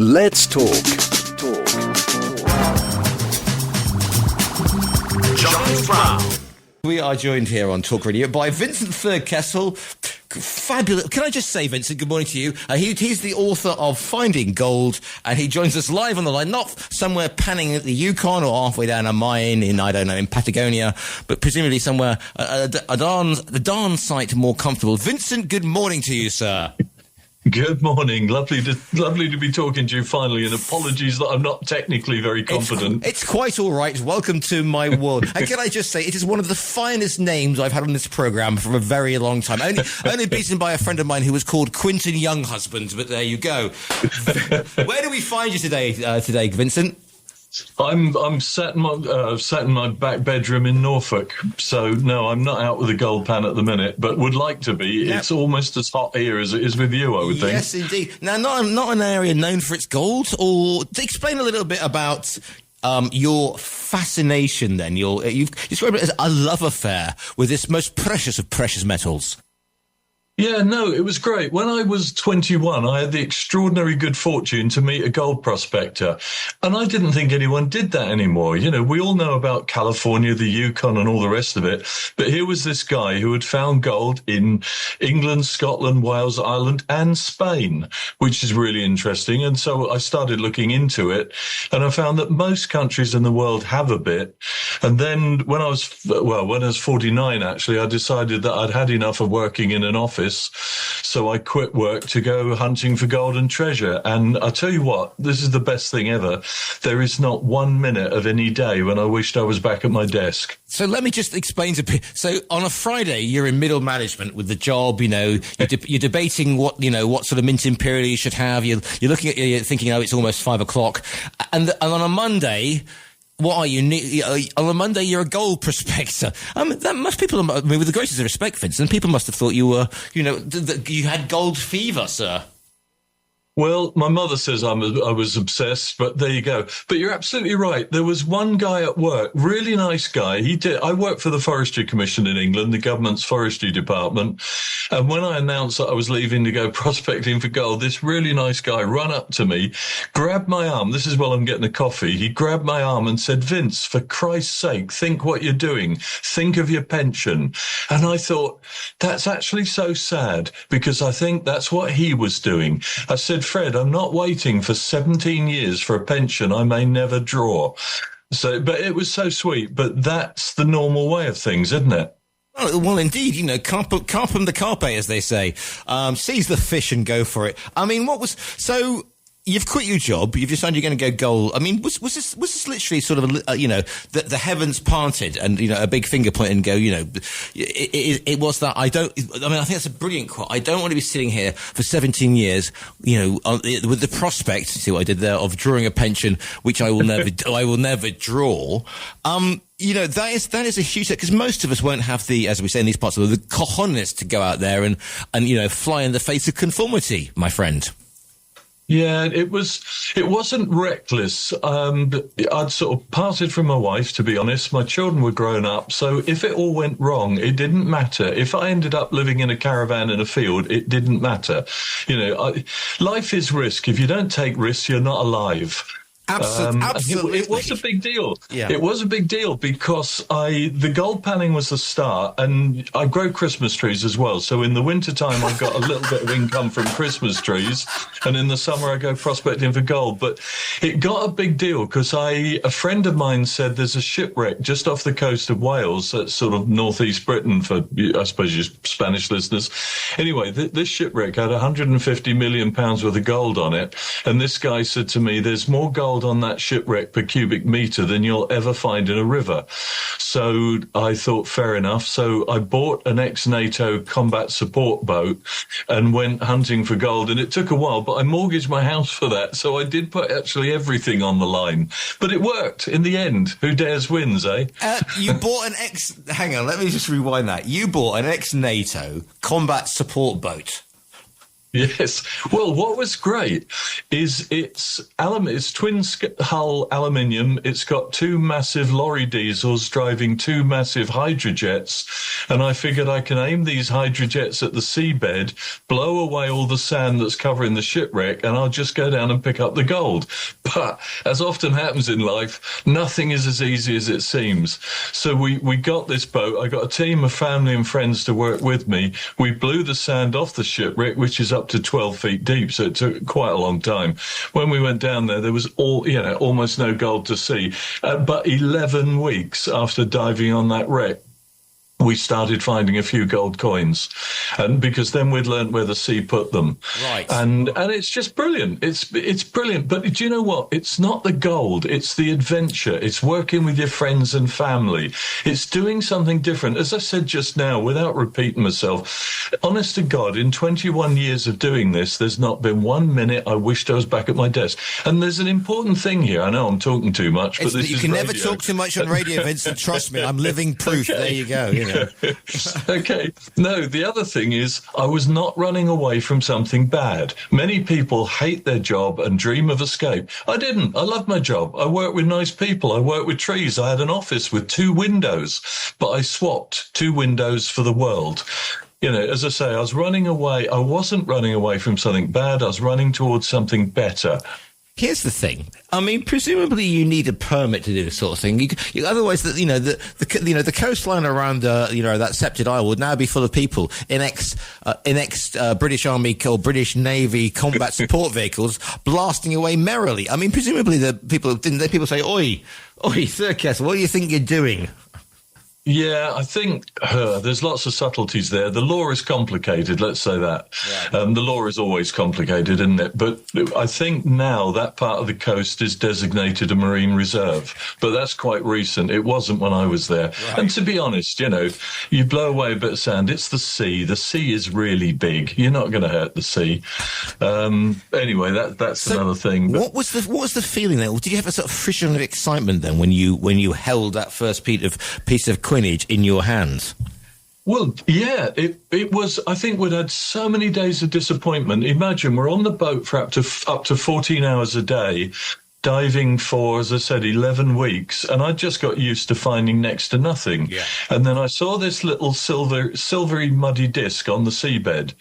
Let's talk. Giles Brown. We are joined here on Talk Radio by Vincent Thurkettle. Fabulous. Can I just say, Vincent, good morning to you. He's the author of Finding Gold, and he joins us live on the line, not somewhere panning at the Yukon or halfway down a mine in, I don't know, in Patagonia, but presumably somewhere a darn sight more comfortable. Vincent, good morning to you, sir. Good morning. Lovely to be talking to you finally, and apologies that I'm not technically very competent. It's quite all right. Welcome to my world. And can I just say, it is one of the finest names I've had on this programme for a very long time. Only beaten by a friend of mine who was called Quinton Younghusband, but there you go. Where do we find you today, Vincent? I'm sat in my back bedroom in Norfolk, so no, I'm not out with a gold pan at the minute, but would like to be. Yep. It's almost as hot here as it is with you, I would think. Yes, indeed. Now, not an area known for its gold, or to explain a little bit about your fascination. Then you've described it as a love affair with this most precious of precious metals. Yeah, no, it was great. When I was 21, I had the extraordinary good fortune to meet a gold prospector. And I didn't think anyone did that anymore. You know, we all know about California, the Yukon and all the rest of it. But here was this guy who had found gold in England, Scotland, Wales, Ireland and Spain, which is really interesting. And so I started looking into it, and I found that most countries in the world have a bit. And then when I was 49, actually, I decided that I'd had enough of working in an office. So I quit work to go hunting for gold and treasure. And I tell you what, this is the best thing ever. There is not 1 minute of any day when I wished I was back at my desk. So let me just explain to people. So on a Friday, you're in middle management with the job. You know, you're debating what sort of mint imperial you should have. You're looking at, you're thinking, oh, it's almost 5 o'clock. And on a Monday, what are you? On a Monday, you're a gold prospector. With the greatest of respect, Vincent, people must have thought you were, you had gold fever, sir. Well, my mother says I was obsessed, but there you go. But you're absolutely right. There was one guy at work, really nice guy. I worked for the Forestry Commission in England, the government's forestry department. And when I announced that I was leaving to go prospecting for gold, this really nice guy ran up to me, grabbed my arm. This is while I'm getting a coffee. He grabbed my arm and said, "Vince, for Christ's sake, think what you're doing. Think of your pension." And I thought, that's actually so sad, because I think that's what he was doing. I said, "Fred, I'm not waiting for 17 years for a pension I may never draw." So, but it was so sweet. But that's the normal way of things, isn't it? Oh, well, indeed, carpum the carpe, as they say. Seize the fish and go for it. I mean, so you've quit your job. You've decided you're going to go gold. I mean, was this literally sort of, the heavens parted and, a big finger point and go, it was that I think that's a brilliant quote. I don't want to be sitting here for 17 years, with the prospect, see what I did there, of drawing a pension, which I will never draw. That is a huge, because most of us won't have the, as we say in these parts of the cojones to go out there and fly in the face of conformity, my friend. Yeah, it wasn't reckless. I'd sort of parted from my wife, to be honest. My children were grown up. So if it all went wrong, it didn't matter. If I ended up living in a caravan in a field, it didn't matter. Life is risk. If you don't take risks, you're not alive. Absolutely. It was a big deal. Yeah. It was a big deal because the gold panning was the start, and I grow Christmas trees as well. So in the wintertime, I've got a little bit of income from Christmas trees, and in the summer, I go prospecting for gold. But it got a big deal because a friend of mine said there's a shipwreck just off the coast of Wales, that's sort of northeast Britain for, I suppose, your Spanish listeners. Anyway, this shipwreck had £150 million worth of gold on it, and this guy said to me, "There's more gold on that shipwreck per cubic meter than you'll ever find in a river." So I thought, fair enough. So I bought an ex-NATO combat support boat and went hunting for gold. And it took a while, but I mortgaged my house for that. So I did put actually everything on the line. But it worked in the end. Who dares wins, eh? You bought hang on, let me just rewind that. You bought an ex-NATO combat support boat. Yes. Well, what was great is it's twin hull aluminium. It's got two massive lorry diesels driving two massive hydrojets. And I figured I can aim these hydrojets at the seabed, blow away all the sand that's covering the shipwreck, and I'll just go down and pick up the gold. But as often happens in life, nothing is as easy as it seems. So we got this boat. I got a team of family and friends to work with me. We blew the sand off the shipwreck, which is up to 12 feet deep, so it took quite a long time. When we went down there was almost no gold to see. But 11 weeks after diving on that wreck, we started finding a few gold coins, and because then we'd learnt where the sea put them. Right. And it's just brilliant. It's brilliant. But do you know what? It's not the gold. It's the adventure. It's working with your friends and family. It's doing something different. As I said just now, without repeating myself, honest to God, in 21 years of doing this, there's not been 1 minute I wished I was back at my desk. And there's an important thing here. I know I'm talking too much, but you can never talk too much on radio, Vincent. Trust me, I'm living proof. Okay. There you go. You know. Okay. No, the other thing is I was not running away from something bad. Many people hate their job and dream of escape. I didn't. I loved my job. I worked with nice people. I worked with trees. I had an office with 2 windows, but I swapped 2 windows for the world. You know, as I say, I was running away. I wasn't running away from something bad. I was running towards something better. Here's the thing. I mean, presumably you need a permit to do this sort of thing. Otherwise, the coastline around that sceptred isle would now be full of people in ex British Army or British Navy combat support vehicles blasting away merrily. I mean, presumably people say, "Oi, Thurkettle, what do you think you're doing?" Yeah, I think there's lots of subtleties there. The law is complicated, let's say that. Right. The law is always complicated, isn't it? But I think now that part of the coast is designated a marine reserve. But that's quite recent. It wasn't when I was there. Right. And to be honest, you blow away a bit of sand. It's the sea. The sea is really big. You're not going to hurt the sea. Anyway, that's another thing. But what was the feeling then? Did you have a sort of frisson of excitement then when you held that first piece of coinage in your hands? Well, yeah, it was. I think we'd had so many days of disappointment. Imagine we're on the boat for up to 14 hours a day, diving for, as I said, 11 weeks, and I just got used to finding next to nothing. Yeah. And then I saw this little silvery muddy disc on the seabed.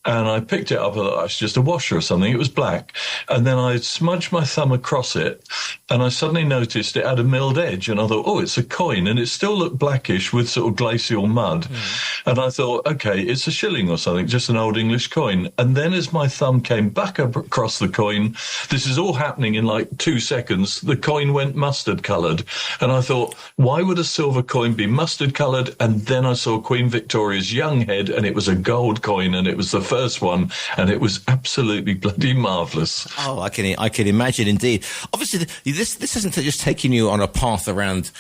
And I picked it up. I thought it's just a washer or something. It was black. And then I smudged my thumb across it, and I suddenly noticed it had a milled edge. And I thought, oh, it's a coin. And it still looked blackish with sort of glacial mud. Mm. And I thought, okay, it's a shilling or something, just an old English coin. And then as my thumb came back up across the coin, this is all happening in like 2 seconds, the coin went mustard coloured. And I thought, why would a silver coin be mustard coloured? And then I saw Queen Victoria's young head, and it was a gold coin, and it was the first one, and it was absolutely bloody marvellous. Oh, I can imagine indeed. Obviously, this isn't just taking you on a path around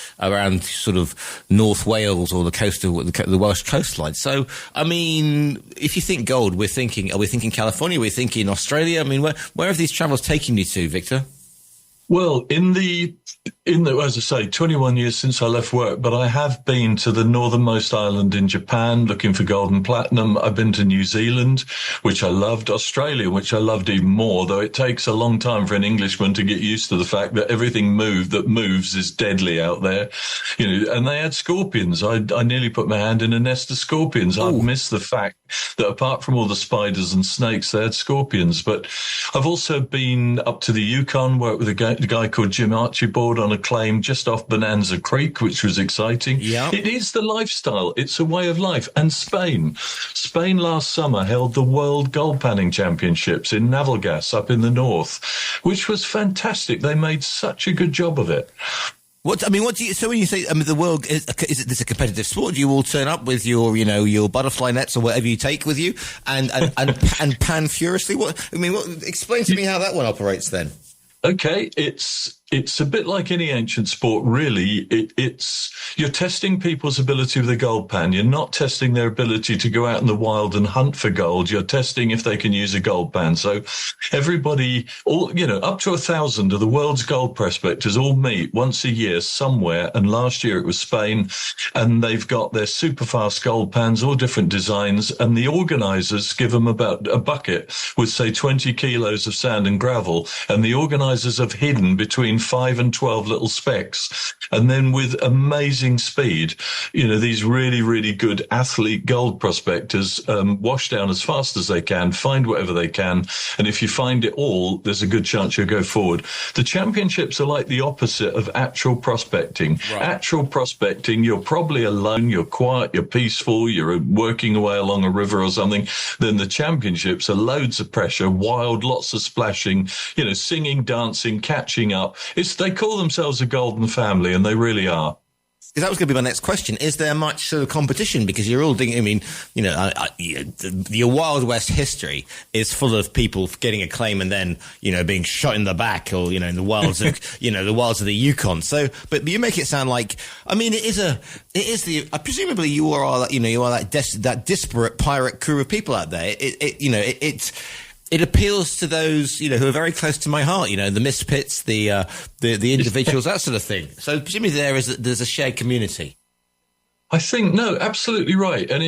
sort of North Wales or the coast of the Welsh coastline. So, I mean, if you think gold, are we thinking California? We're thinking Australia. I mean, where have these travels taken you to, Victor? Well, in the, as I say, 21 years since I left work, but I have been to the northernmost island in Japan looking for gold and platinum. I've been to New Zealand, which I loved, Australia, which I loved even more, though it takes a long time for an Englishman to get used to the fact that everything that moves is deadly out there. And they had scorpions. I nearly put my hand in a nest of scorpions. I've missed the fact that apart from all the spiders and snakes, they had scorpions. But I've also been up to the Yukon, worked with a guy called Jim Archibald on a claim just off Bonanza Creek, which was exciting. Yeah. It is the lifestyle. It's a way of life. And Spain last summer held the World Gold Panning Championships in Navalgas up in the north, which was fantastic. They made such a good job of it. So when you say, the world, is this a competitive sport? Do you all turn up with your butterfly nets or whatever you take with you and pan furiously? Explain to me how that one operates then. Okay, it's it's a bit like any ancient sport, really. You're testing people's ability with a gold pan. You're not testing their ability to go out in the wild and hunt for gold. You're testing if they can use a gold pan. So everybody, up to 1,000 of the world's gold prospectors all meet once a year somewhere. And last year it was Spain, and they've got their super fast gold pans, all different designs. And the organizers give them about a bucket with, say, 20 kilos of sand and gravel. And the organizers have hidden between 5 and 12 little specks. And then with amazing speed, these really, really good athlete gold prospectors wash down as fast as they can, find whatever they can. And if you find it all, there's a good chance you'll go forward. The championships are like the opposite of actual prospecting. Right. Actual prospecting, you're probably alone, you're quiet, you're peaceful, you're working away along a river or something. Then the championships are loads of pressure, wild, lots of splashing, singing, dancing, catching up. They call themselves a golden family, and they really are. That was going to be my next question. Is there much sort of competition? Because you're all doing, your Wild West history is full of people getting a claim and then, being shot in the back or, in the wilds of, the wilds of the Yukon. So, but you make it sound like, presumably you are that disparate pirate crew of people out there. It appeals to those, who are very close to my heart, the misfits, the individuals, that sort of thing. So presumably there's a shared community. I think, no, absolutely right. And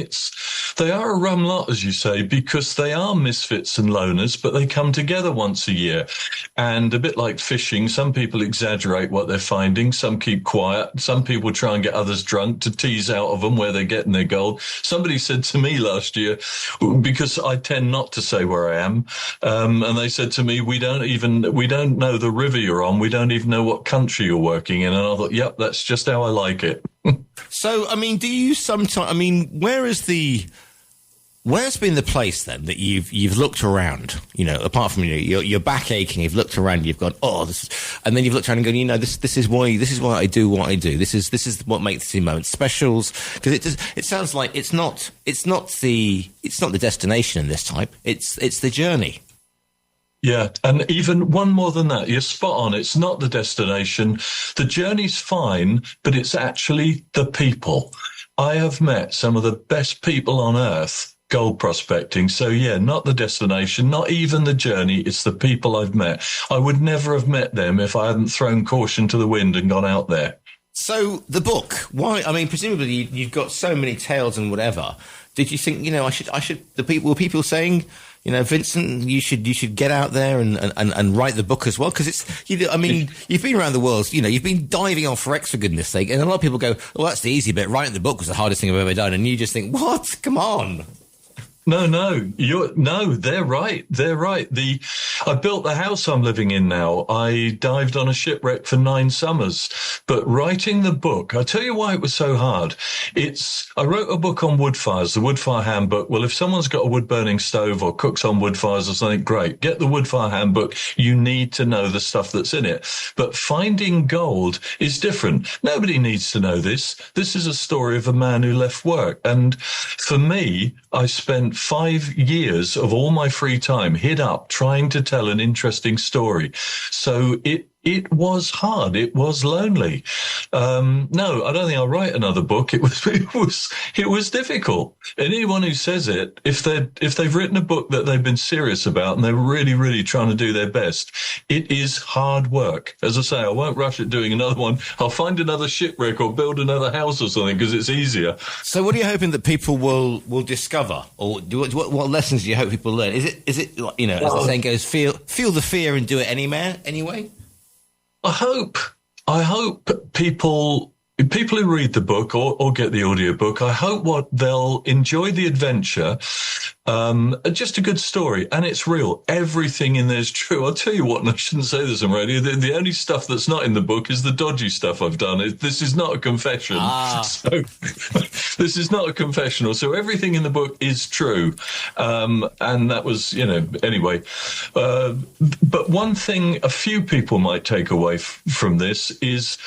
they are a rum lot, as you say, because they are misfits and loners, but they come together once a year. And a bit like fishing, some people exaggerate what they're finding. Some keep quiet. Some people try and get others drunk to tease out of them where they're getting their gold. Somebody said to me last year, because I tend not to say where I am, and they said to me, we don't know the river you're on. We don't even know what country you're working in. And I thought, yep, that's just how I like it. So, do you sometimes, where's been the place then that you've looked around, apart from, your back aching, you've looked around, you've gone, and then you've looked around and gone, this is why I do what I do. This is what makes the moment specials. Because it sounds like it's not the destination in this type. It's the journey. Yeah, and even one more than that, you're spot on. It's not the destination. The journey's fine, but it's actually the people. I have met some of the best people on earth gold prospecting. So, yeah, not the destination, not even the journey. It's the people I've met. I would never have met them if I hadn't thrown caution to the wind and gone out there. So the book, why? Presumably you've got so many tales and whatever. Did you think, I should, were people saying, Vincent, you should get out there and write the book as well? Because you've been around the world, you've been diving off wrecks for goodness sake. And a lot of people go, well, that's the easy bit. Writing the book was the hardest thing I've ever done. And you just think, what? Come on. No, they're right. They're right. I built the house I'm living in now. I dived on a shipwreck for 9 summers, but writing the book, I'll tell you why it was so hard. I wrote a book on wood fires, the wood fire handbook. Well, if someone's got a wood burning stove or cooks on wood fires or something, great. Get the wood fire handbook. You need to know the stuff that's in it. But finding gold is different. Nobody needs to know this. This is a story of a man who left work. And for me, I spent 5 years of all my free time hid up trying to tell an interesting story. So it was hard. It was lonely. No, I don't think I'll write another book. It was difficult. Anyone who says it, if they've written a book that they've been serious about and they're really, really trying to do their best, it is hard work. As I say, I won't rush at doing another one. I'll find another shipwreck or build another house or something because it's easier. So what are you hoping that people will discover, or what lessons do you hope people learn? Is it as the saying goes, feel the fear and do it anyway? I hope people who read the book or get the audiobook, I hope they'll enjoy the adventure. Just a good story, and it's real. Everything in there is true. I'll tell you what, and I shouldn't say this on radio, the only stuff that's not in the book is the dodgy stuff I've done. This is not a confession. So this is not a confessional. So everything in the book is true. And that was, anyway. But one thing a few people might take away from this is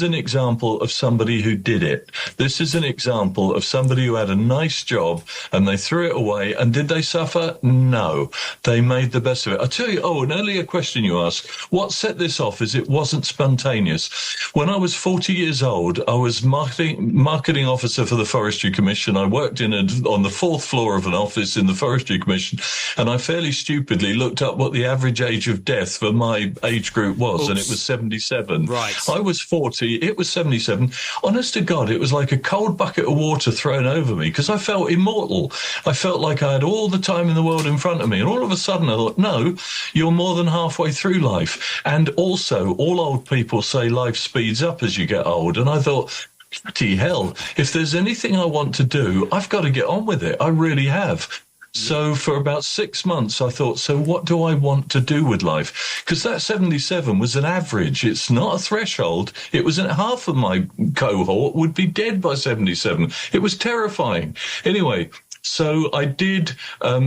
an example of somebody who did it. This is an example of somebody who had a nice job and they threw it away. And did they suffer? No. They made the best of it. I tell you, an earlier question you asked, what set this off is it wasn't spontaneous. When I was 40 years old, I was marketing officer for the Forestry Commission. I worked on the fourth floor of an office in the Forestry Commission, and I fairly stupidly looked up what the average age of death for my age group was, and it was 77. Right. I was 40, it was 77. Honest to God, it was like a cold bucket of water thrown over me because I felt immortal. I felt like I had all the time in the world in front of me, and all of a sudden I thought, no, you're more than halfway through life. And also, all old people say life speeds up as you get old, and I thought, bloody hell, if there's anything I want to do, I've got to get on with it. I really have. So for about 6 months, I thought, so what do I want to do with life? Because that 77 was an average. It's not a threshold. It was half of my cohort would be dead by 77. It was terrifying. Anyway, so I did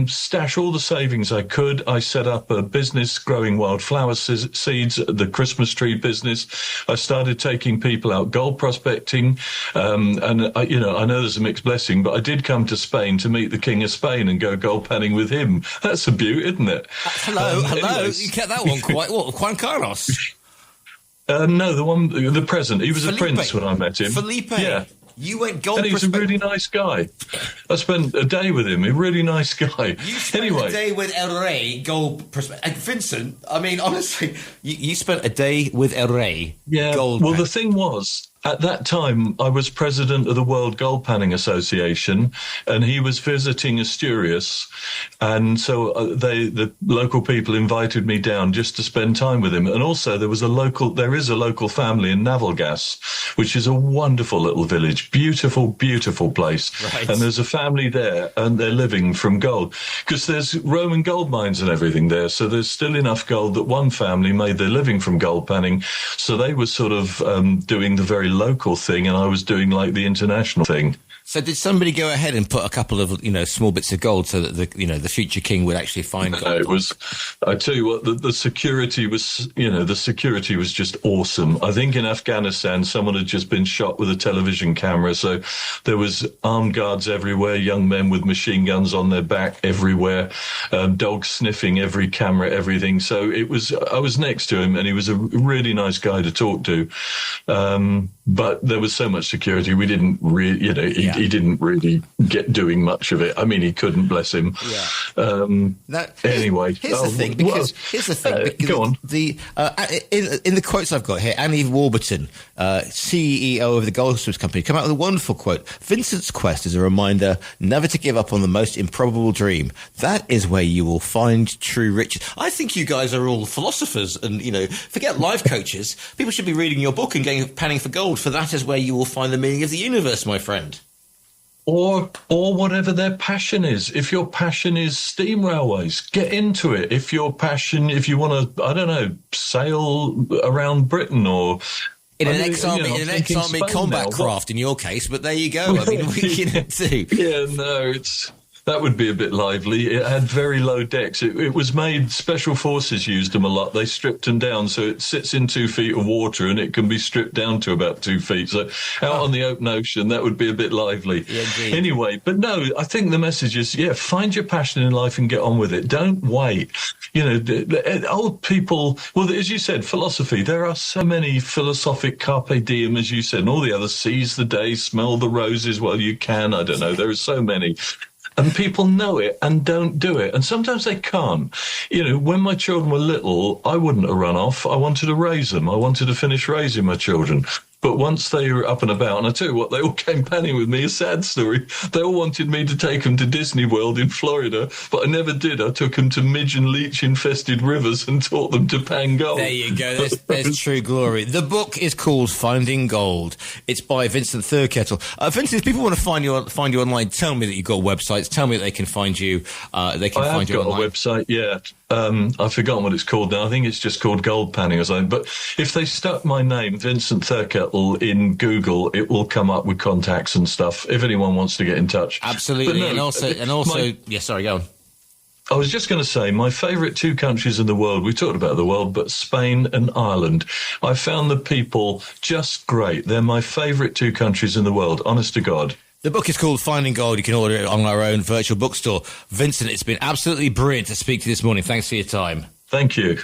stash all the savings I could. I set up a business growing wildflower seeds, the Christmas tree business. I started taking people out gold prospecting. And I know there's a mixed blessing, but I did come to Spain to meet the King of Spain and go gold panning with him. That's a beaut, isn't it? Hello. Anyways. You kept that one quite well. Juan Carlos. No, the present. He was Felipe. a prince when I met him. Felipe. Yeah. You went gold And he's a really nice guy. I spent a day with him. A really nice guy. You spent anyway, a day with El Rey, gold prospect. And Vincent, I mean, honestly, you spent a day with El Rey, gold. Well, the thing was, at that time, I was president of the World Gold Panning Association, and he was visiting Asturias, and so the local people invited me down just to spend time with him. And also, there is a local family in Navalgas, which is a wonderful little village, beautiful, beautiful place. Right. And there's a family there, and they're living from gold because there's Roman gold mines and everything there. So there's still enough gold that one family made their living from gold panning. So they were sort of doing the very local thing, and I was doing like the international thing. So did somebody go ahead and put a couple of small bits of gold so that the future king would actually find gold? It was, I tell you what, the security was just awesome. I think in Afghanistan someone had just been shot with a television camera, so there was armed guards everywhere, young men with machine guns on their back everywhere, dogs sniffing every camera, everything. So I was next to him, and he was a really nice guy to talk to. But there was so much security, we didn't really, he didn't really get doing much of it. I mean, he couldn't, bless him. Yeah. Anyway, here's the thing. Because go on. In the quotes I've got here, Annie Warburton, CEO of the Goldsmiths Company, come out with a wonderful quote. Vincent's quest is a reminder never to give up on the most improbable dream. That is where you will find true riches. I think you guys are all philosophers, and forget life coaches. People should be reading your book and going panning for gold. For that is where you will find the meaning of the universe, my friend. Or whatever their passion is. If your passion is steam railways, get into it. If you want to, I don't know, sail around Britain or in an ex-army combat craft, in your case. But there you go. I mean, we can too. Yeah, no, that would be a bit lively. It had very low decks. It was made, special forces used them a lot. They stripped them down, so it sits in 2 feet of water, and it can be stripped down to about 2 feet. So out on the open ocean, that would be a bit lively. Yeah, anyway, but no, I think the message is, find your passion in life and get on with it. Don't wait. Old people, well, as you said, philosophy. There are so many philosophic carpe diem, as you said, and all the others. Seize the day, smell the roses while you can. I don't know. There are so many. And people know it and don't do it. And sometimes they can't. When my children were little, I wouldn't have run off. I wanted to raise them. I wanted to finish raising my children. But once they were up and about, and I tell you what, they all came panning with me, a sad story. They all wanted me to take them to Disney World in Florida, but I never did. I took them to midge and leech-infested rivers and taught them to pan gold. There you go. There's true glory. The book is called Finding Gold. It's by Vincent Thurkettle. Vincent, if people want to find you online, tell me that you've got websites. Tell me that they can find you. They can find you online. I've got a website, yeah. I've forgotten what it's called now. I think it's just called Gold Panning or something. But if they stuck my name, Vincent Thurkettle, in Google, it will come up with contacts and stuff if anyone wants to get in touch. Absolutely. And also, sorry, go on. I was just going to say, my favourite two countries in the world, we talked about the world, but Spain and Ireland. I found the people just great. They're my favourite two countries in the world, honest to God. The book is called Finding Gold. You can order it on our own virtual bookstore. Vincent, it's been absolutely brilliant to speak to you this morning. Thanks for your time. Thank you.